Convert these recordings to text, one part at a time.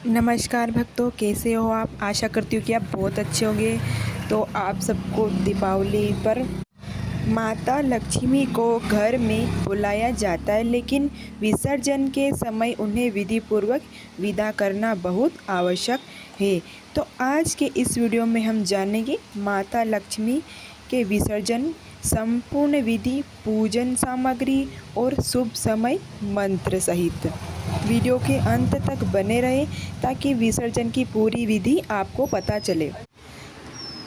नमस्कार भक्तों, कैसे हो आप। आशा करती हूँ कि आप बहुत अच्छे होंगे। तो आप सबको दीपावली पर माता लक्ष्मी को घर में बुलाया जाता है, लेकिन विसर्जन के समय उन्हें विधि पूर्वक विदा करना बहुत आवश्यक है। तो आज के इस वीडियो में हम जानेंगे माता लक्ष्मी के विसर्जन संपूर्ण विधि, पूजन सामग्री और शुभ समय मंत्र सहित। वीडियो के अंत तक बने रहें ताकि विसर्जन की पूरी विधि आपको पता चले।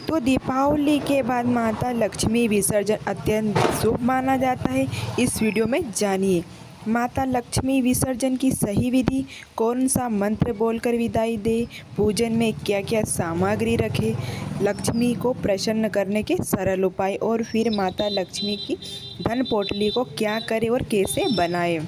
तो दीपावली के बाद माता लक्ष्मी विसर्जन अत्यंत शुभ माना जाता है। इस वीडियो में जानिए माता लक्ष्मी विसर्जन की सही विधि, कौन सा मंत्र बोलकर विदाई दे, पूजन में क्या क्या सामग्री रखे, लक्ष्मी को प्रसन्न करने के सरल उपाय और फिर माता लक्ष्मी की धन पोटली को क्या करें और कैसे बनाएं।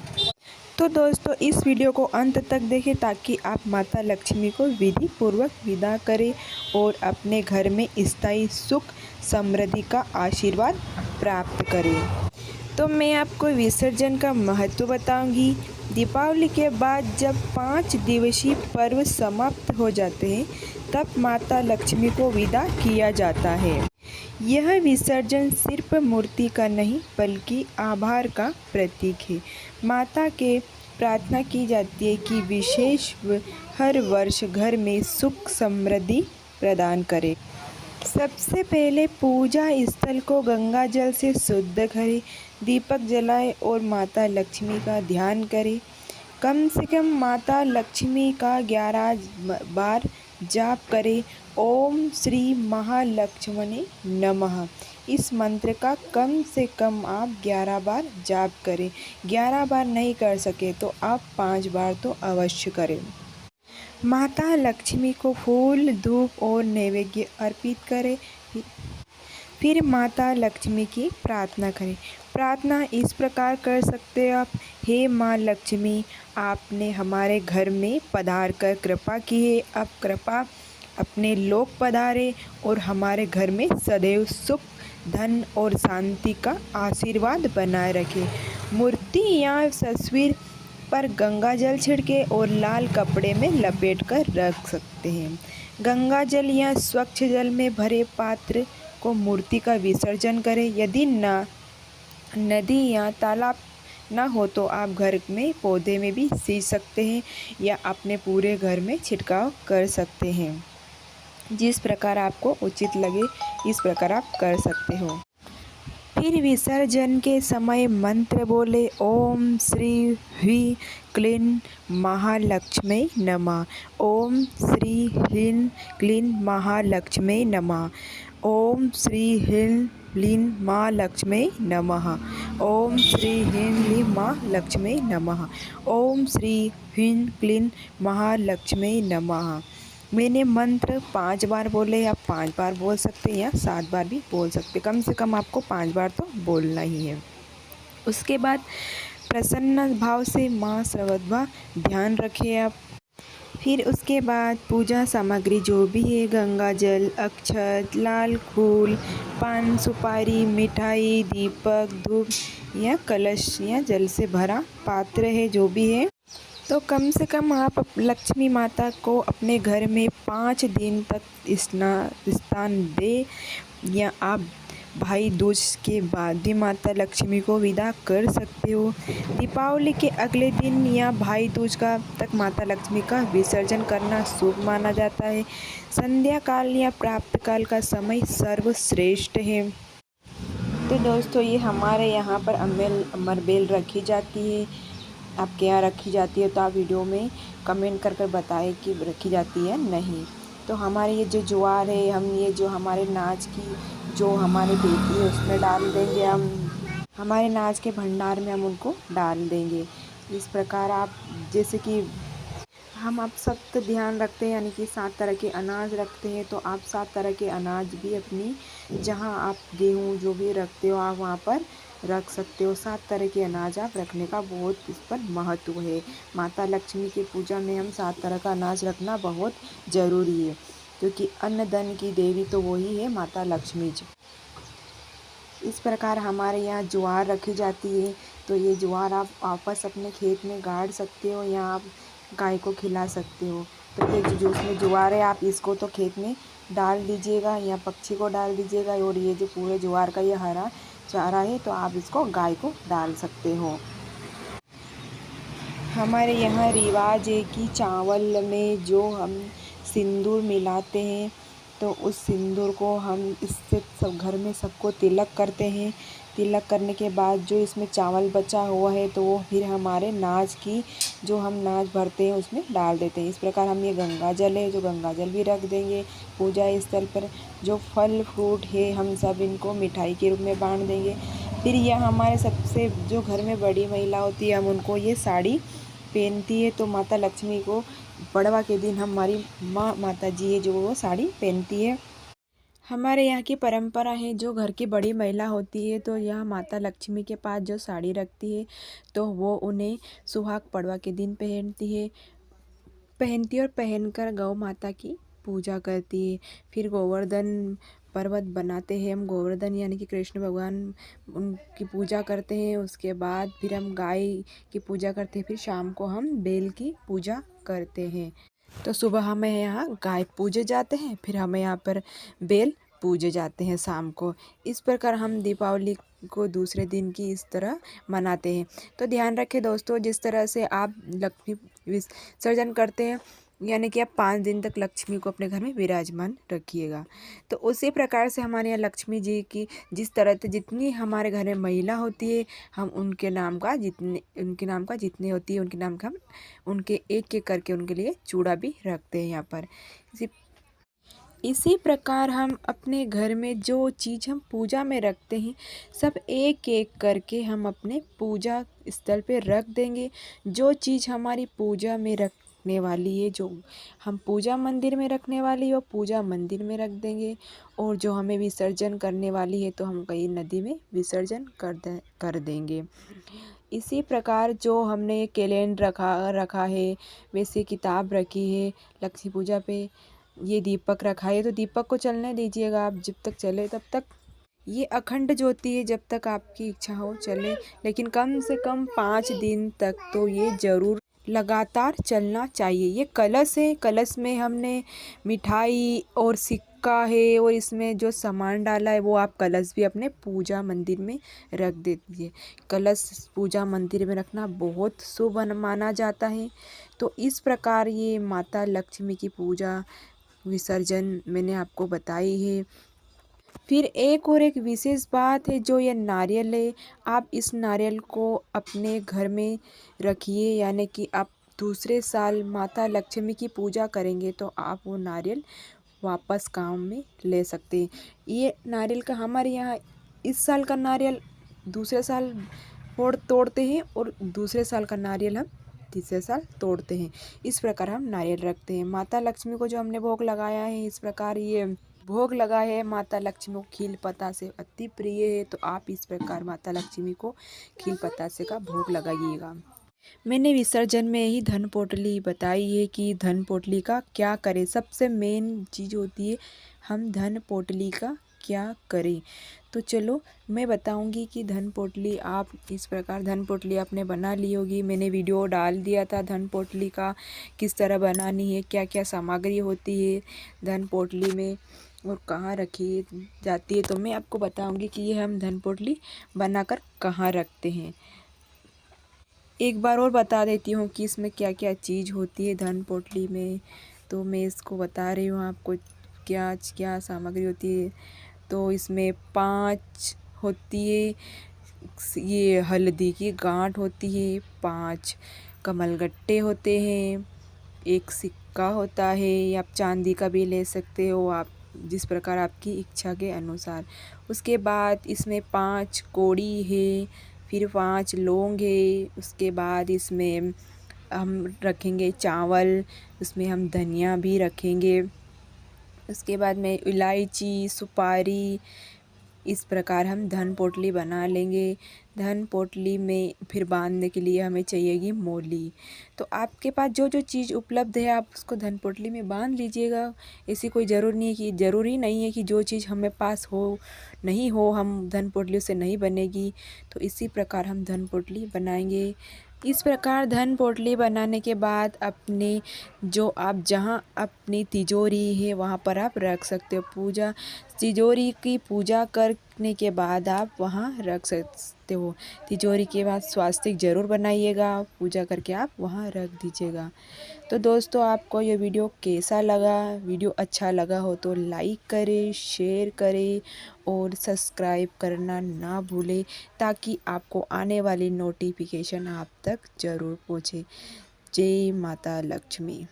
तो दोस्तों, इस वीडियो को अंत तक देखें ताकि आप माता लक्ष्मी को विधि पूर्वक विदा करें और अपने घर में स्थायी सुख समृद्धि का आशीर्वाद प्राप्त करें। तो मैं आपको विसर्जन का महत्व बताऊंगी। दीपावली के बाद जब 5 दिवसीय पर्व समाप्त हो जाते हैं, तब माता लक्ष्मी को विदा किया जाता है। यह विसर्जन सिर्फ मूर्ति का नहीं बल्कि आभार का प्रतीक है। माता के प्रार्थना की जाती है कि विशेष हर वर्ष घर में सुख समृद्धि प्रदान करे। सबसे पहले पूजा स्थल को गंगा जल से शुद्ध करें, दीपक जलाएं और माता लक्ष्मी का ध्यान करें। कम से कम माता लक्ष्मी का 11 बार जाप करें। ओम श्री महालक्ष्मणे नमः। इस मंत्र का कम से कम आप 11 बार जाप करें। 11 बार नहीं कर सके तो आप 5 बार तो अवश्य करें। माता लक्ष्मी को फूल, धूप और नैवेद्य अर्पित करें। फिर माता लक्ष्मी की प्रार्थना करें। प्रार्थना इस प्रकार कर सकते हैं आप। हे माँ लक्ष्मी, आपने हमारे घर में पधार कर कृपा की है। अब कृपा अपने लोक पधारे और हमारे घर में सदैव सुख, धन और शांति का आशीर्वाद बनाए रखे। मूर्ति या तस्वीर पर गंगा जल छिड़के और लाल कपड़े में लपेट कर रख सकते हैं। गंगा जल या स्वच्छ जल में भरे पात्र को मूर्ति का विसर्जन करें। यदि नदी या तालाब ना हो तो आप घर में पौधे में भी सींच सकते हैं या अपने पूरे घर में छिड़काव कर सकते हैं। जिस प्रकार आपको उचित लगे इस प्रकार आप कर सकते हो। फिर विसर्जन के समय मंत्र बोले। ओम श्री ह्रीं क्लीं महालक्ष्मी नमः। ओम श्री ह्रीं क्लीं महालक्ष्मी नमः। ओम श्री ह्रीं क्लीं माँ लक्ष्मी नमः। ओम श्री ह्रीं क्लीं माँ लक्ष्मी नमः। ओम श्री ह्रीं क्लीं महालक्ष्मी नमः। मैंने मंत्र 5 बार बोले, आप 5 बार बोल सकते हैं या 7 बार भी बोल सकते। कम से कम आपको 5 बार तो बोलना ही है। उसके बाद प्रसन्न भाव से माँ सर्वदा ध्यान रखें आप। फिर उसके बाद पूजा सामग्री जो भी है, गंगा जल, अक्षत, लाल फूल, पान, सुपारी, मिठाई, दीपक, धूप या कलश या जल से भरा पात्र है जो भी है, तो कम से कम आप लक्ष्मी माता को अपने घर में 5 दिन तक स्थान दे, या आप भाई दूज के बाद भी माता लक्ष्मी को विदा कर सकते हो। दीपावली के अगले दिन या भाई दूज का तक माता लक्ष्मी का विसर्जन करना शुभ माना जाता है। संध्या काल या प्रातः काल का समय सर्वश्रेष्ठ है। तो दोस्तों, ये हमारे यहाँ पर अमरबेल रखी जाती है। आपके यहाँ रखी जाती है तो आप वीडियो में कमेंट कर बताएं कि रखी जाती है नहीं। तो हमारे ये जो ज्वार है, हम ये जो हमारे नाच की जो हमारे बेटी है उसमें डाल देंगे। हम हमारे नाच के भंडार में हम उनको डाल देंगे। इस प्रकार आप जैसे कि हम आप सब तो ध्यान रखते हैं, यानी कि 7 तरह के अनाज रखते हैं, तो आप 7 तरह के अनाज भी अपनी जहाँ आप गेहूँ जो भी रखते हो आप वहाँ पर रख सकते हो। 7 तरह के अनाज आप रखने का बहुत इस पर महत्व है। माता लक्ष्मी की पूजा में हम 7 तरह का अनाज रखना बहुत ज़रूरी है, क्योंकि अन्न धन की देवी तो वही है माता लक्ष्मी जी। इस प्रकार हमारे यहाँ ज्वार रखी जाती है, तो ये ज्वार आप वापस अपने खेत में गाड़ सकते हो या आप गाय को खिला सकते हो। तो ये जो उसमें ज्वार है आप इसको तो खेत में डाल दीजिएगा या पक्षी को डाल दीजिएगा। और ये जो पूरे ज्वार का ये हरा चारा है तो आप इसको गाय को डाल सकते हो। हमारे यहाँ रिवाज है कि चावल में जो हम सिंदूर मिलाते हैं तो उस सिंदूर को हम इससे सब घर में सबको तिलक करते हैं। तिलक करने के बाद जो इसमें चावल बचा हुआ है तो वो फिर हमारे नाज की जो हम नाज भरते हैं उसमें डाल देते हैं। इस प्रकार हम ये गंगा जल है जो गंगा जल भी रख देंगे पूजा स्थल पर। जो फल फ्रूट है हम सब इनको मिठाई के रूप में बांट देंगे। फिर यह हमारे सबसे जो घर में बड़ी महिला होती है हम उनको ये साड़ी पहनती है। तो माता लक्ष्मी को पड़वा के दिन हमारी माता जी है जो वो साड़ी पहनती है। हमारे यहाँ की परंपरा है जो घर की बड़ी महिला होती है तो यह माता लक्ष्मी के पास जो साड़ी रखती है तो वो उन्हें सुहाग पड़वा के दिन पहनती है और पहनकर गौ माता की पूजा करती है। फिर गोवर्धन पर्वत बनाते हैं हम, गोवर्धन यानी कि कृष्ण भगवान उनकी पूजा करते हैं। उसके बाद फिर हम गाय की पूजा करते हैं। फिर शाम को हम बेल की पूजा करते हैं। तो सुबह हमें यहाँ गाय पूजे जाते हैं, फिर हमें यहाँ पर बेल पूजे जाते हैं शाम को। इस प्रकार हम दीपावली को दूसरे दिन की इस तरह मनाते हैं। तो ध्यान रखें दोस्तों, जिस तरह से आप लक्ष्मी विसर्जन करते हैं यानी कि आप 5 दिन तक लक्ष्मी को अपने घर में विराजमान रखिएगा। तो उसी प्रकार से हमारे यहाँ लक्ष्मी जी की जिस तरह से जितनी हमारे घर में महिला होती है हम उनके नाम का जितने होती है उनके नाम का हम उनके एक एक करके उनके लिए चूड़ा भी रखते हैं यहाँ पर। इसी प्रकार हम अपने घर में जो चीज़ हम पूजा में रखते हैं सब एक एक करके हम अपने पूजा स्थल पे रख देंगे। जो चीज़ हमारी पूजा में रखने वाली है, जो हम पूजा मंदिर में रखने वाली है वो पूजा मंदिर में रख देंगे। और जो हमें विसर्जन करने वाली है तो हम कहीं नदी में विसर्जन कर देंगे। इसी प्रकार जो हमने कैलेंडर रखा है, वैसे किताब रखी है लक्ष्मी पूजा पे, ये दीपक रखा है तो दीपक को चलने दीजिएगा आप, जब तक चले तब तक। ये अखंड ज्योति है, जब तक आपकी इच्छा हो चले, लेकिन कम से कम 5 दिन तक तो ये ज़रूर लगातार चलना चाहिए। ये कलश है, कलश में हमने मिठाई और सिक्का है और इसमें जो सामान डाला है वो आप कलश भी अपने पूजा मंदिर में रख दीजिए। कलश पूजा मंदिर में रखना बहुत शुभ माना जाता है। तो इस प्रकार ये माता लक्ष्मी की पूजा विसर्जन मैंने आपको बताई है। फिर एक विशेष बात है, जो ये नारियल है, आप इस नारियल को अपने घर में रखिए। यानी कि आप दूसरे साल माता लक्ष्मी की पूजा करेंगे तो आप वो नारियल वापस काम में ले सकते हैं। ये नारियल का हमारे यहाँ इस साल का नारियल दूसरे साल तोड़ते हैं और दूसरे साल का नारियल हम तीसरे साल तोड़ते हैं। इस प्रकार हम नारियल रखते हैं। माता लक्ष्मी को जो हमने भोग लगाया है, इस प्रकार ये भोग लगा है माता लक्ष्मी को खील पतासे अति प्रिय है। तो आप इस प्रकार माता लक्ष्मी को खील पतासे का भोग लगाइएगा। मैंने विसर्जन में ही धन पोटली बताई है कि धन पोटली का क्या करें। सबसे मेन चीज़ होती है हम धन पोटली का क्या करें। तो चलो मैं बताऊंगी कि धन पोटली आप इस प्रकार धन पोटली आपने बना ली होगी। मैंने वीडियो डाल दिया था धन पोटली का किस तरह बनानी है, क्या क्या सामग्री होती है धन पोटली में और कहाँ रखी जाती है। तो मैं आपको बताऊंगी कि ये हम धन पोटली बनाकर कहाँ रखते हैं। एक बार और बता देती हूँ कि इसमें क्या क्या चीज़ होती है धन पोटली में। तो मैं इसको बता रही हूँ आपको क्या क्या सामग्री होती है। तो इसमें 5 होती है, ये हल्दी की गांठ होती है, 5 कमलगट्टे होते हैं, 1 सिक्का होता है, या आप चांदी का भी ले सकते हो, आप जिस प्रकार आपकी इच्छा के अनुसार। उसके बाद इसमें 5 कौड़ी है, फिर 5 लौंग है। उसके बाद इसमें हम रखेंगे चावल, उसमें हम धनिया भी रखेंगे। उसके बाद में इलायची, सुपारी, इस प्रकार हम धन पोटली बना लेंगे। धन पोटली में फिर बांधने के लिए हमें चाहिएगी मोली। तो आपके पास जो जो चीज़ उपलब्ध है आप उसको धन पोटली में बांध लीजिएगा। ऐसी कोई ज़रूरी नहीं है कि जो चीज़ हमें पास हो नहीं हो हम धन पोटली से नहीं बनेगी। तो इसी प्रकार हम धन पोटली बनाएंगे। इस प्रकार धन पोटली बनाने के बाद अपने जो आप जहाँ अपनी तिजोरी है वहाँ पर आप रख सकते हो। तिजोरी की पूजा करने के बाद आप वहाँ रख सकते हो। तिजोरी के बाद स्वास्तिक ज़रूर बनाइएगा, पूजा करके आप वहाँ रख दीजिएगा। तो दोस्तों, आपको ये वीडियो कैसा लगा? वीडियो अच्छा लगा हो तो लाइक करें, शेयर करें और सब्सक्राइब करना ना भूलें, ताकि आपको आने वाली नोटिफिकेशन आप तक ज़रूर पहुँचे। जय माता लक्ष्मी।